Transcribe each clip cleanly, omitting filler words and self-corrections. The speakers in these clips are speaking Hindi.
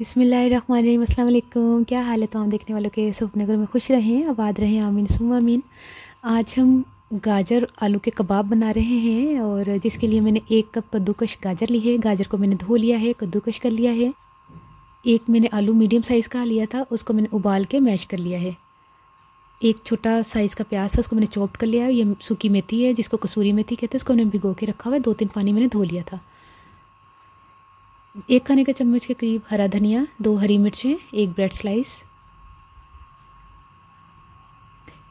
बिस्मिल्लाहिर्रहमानिर्रहीम, अस्सलाम वालेकुम। क्या हाल है तमाम देखने वालों के? सब अपने घर में खुश रहें, आबाद रहें, आमीन सुम्मा आमीन। आज हम गाजर आलू के कबाब बना रहे हैं और जिसके लिए मैंने 1 कप कद्दूकश गाजर ली है। गाजर को मैंने धो लिया है, कद्दूकश कर लिया है। एक मैंने आलू मीडियम साइज़ का लिया था, उसको मैंने उबाल के मैश कर लिया है। एक छोटा साइज़ का प्याज था, उसको मैंने चॉप्ड कर लिया है। ये सूखी मेथी है जिसको कसूरी मेथी कहते हैं, उसको मैंने भिगो के रखा हुआ है। 2-3 पानी मैंने धो लिया था। 1 खाने का चम्मच के करीब हरा धनिया, 2 हरी मिर्चें, 1 ब्रेड स्लाइस,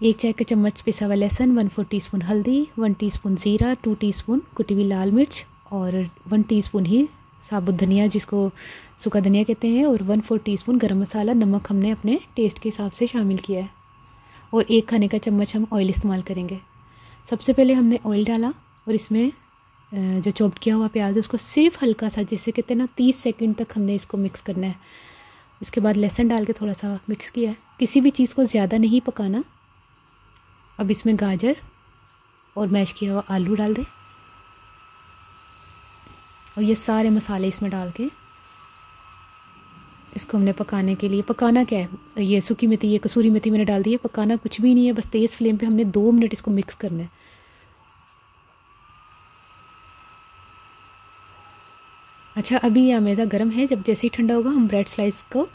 1 चाय का चम्मच पिसा हुआ लहसुन, 1/4 टीस्पून हल्दी, 1 टीस्पून ज़ीरा, 2 टीस्पून कुटी हुई लाल मिर्च और 1 टीस्पून ही साबुत धनिया जिसको सूखा धनिया कहते हैं और 1/4 टीस्पून गरम मसाला। नमक हमने अपने टेस्ट के हिसाब से शामिल किया है और 1 खाने का चम्मच हम ऑयल इस्तेमाल करेंगे। सबसे पहले हमने ऑयल डाला और इसमें जो चॉप किया हुआ प्याज है उसको सिर्फ हल्का सा, जिसे कहते हैं ना 30 सेकंड तक हमने इसको मिक्स करना है। उसके बाद लहसुन डाल के थोड़ा सा मिक्स किया है। किसी भी चीज़ को ज़्यादा नहीं पकाना। अब इसमें गाजर और मैश किया हुआ आलू डाल दें और ये सारे मसाले इसमें डाल के इसको हमने पकाने के लिए, पकाना क्या है, ये सूखी मेथी, ये कसूरी मेथी मैंने डाल दी है। पकाना कुछ भी नहीं है, बस तेज़ फ्लेम पे हमने 2 मिनट इसको मिक्स करना है। अच्छा, अभी ये अमेज़ा गर्म है, जब जैसे ही ठंडा होगा हम ब्रेड स्लाइस को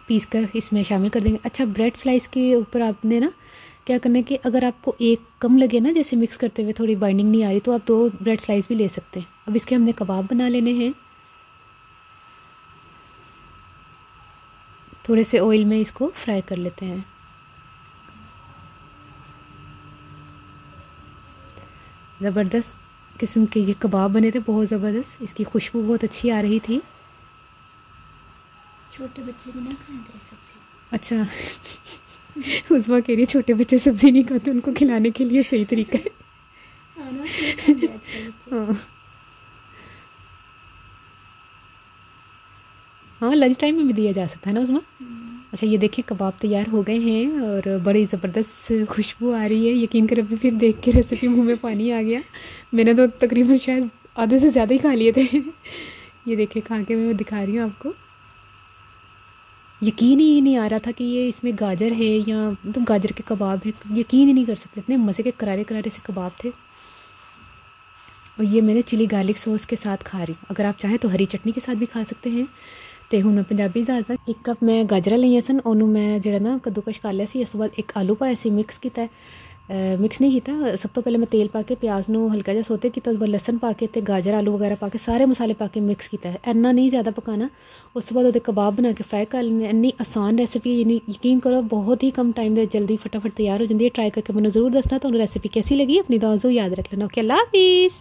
पीस कर इसमें शामिल कर देंगे। अच्छा, ब्रेड स्लाइस के ऊपर आपने ना क्या करना है कि अगर आपको एक कम लगे ना, जैसे मिक्स करते हुए थोड़ी बाइंडिंग नहीं आ रही, तो आप 2 ब्रेड स्लाइस भी ले सकते हैं। अब इसके हमने कबाब बना लेने हैं। थोड़े से ऑयल में इसको फ्राई कर लेते हैं। ज़बरदस्त किस्म के ये कबाब बने थे, बहुत ज़बरदस्त। इसकी खुशबू बहुत अच्छी आ रही थी। छोटे बच्चे नहीं खाते सब्जी। अच्छा उस्मा कह रही है छोटे बच्चे सब्ज़ी नहीं खाते, उनको खिलाने के लिए सही तरीका है। हाँ हाँ, लंच टाइम में भी दिया जा सकता है ना उस्मा। अच्छा, ये देखिए कबाब तैयार हो गए हैं और बड़ी ज़बरदस्त खुशबू आ रही है। यकीन कर, अभी फिर देख के रेसिपी मुंह में पानी आ गया। मैंने तो तकरीबन शायद आधे से ज़्यादा ही खा लिए थे। ये देखिए खा के मैं दिखा रही हूँ आपको। यकीन ही नहीं आ रहा था कि ये इसमें गाजर है या मतलब गाजर के कबाब है। यकीन ही नहीं कर सकते, इतने मज़े के करारे करारे से कबाब थे। और ये मैंने चिली गार्लिक सॉस के साथ खा रही हूँ। अगर आप चाहें तो हरी चटनी के साथ भी खा सकते हैं। तो हूँ पंजाबी दाल 1 कप मैं गाजर लिया सन, उन्होंने मैं जरा ना कद्दूकश कर लिया सी। इस तो बाद 1 आलू पाया सी, मिक्स किया है। मिक्स नहीं किया, सब तो पहले मैं तेल पा के प्याज नू हल्का जा सोते किया, उस बाद लसन पा के ते गाजर आलू वगैरह पा के सारे मसाले पा के मिक्स किया है। इन्ना नहीं ज़्यादा पकाना। उस तो बाद वो कबाब बना के फ्राई कर लेने। इन्नी आसान रेसिपी, यकीन करो बहुत ही कम टाइम में जल्दी फटाफट तैयार हो जाती है। ट्राई करके मैंने ज़रूर दसना तो रेसिपी कैसी लगी। अपनी दुआ याद रख लेना। ओके, अल्लाह हाफिज़।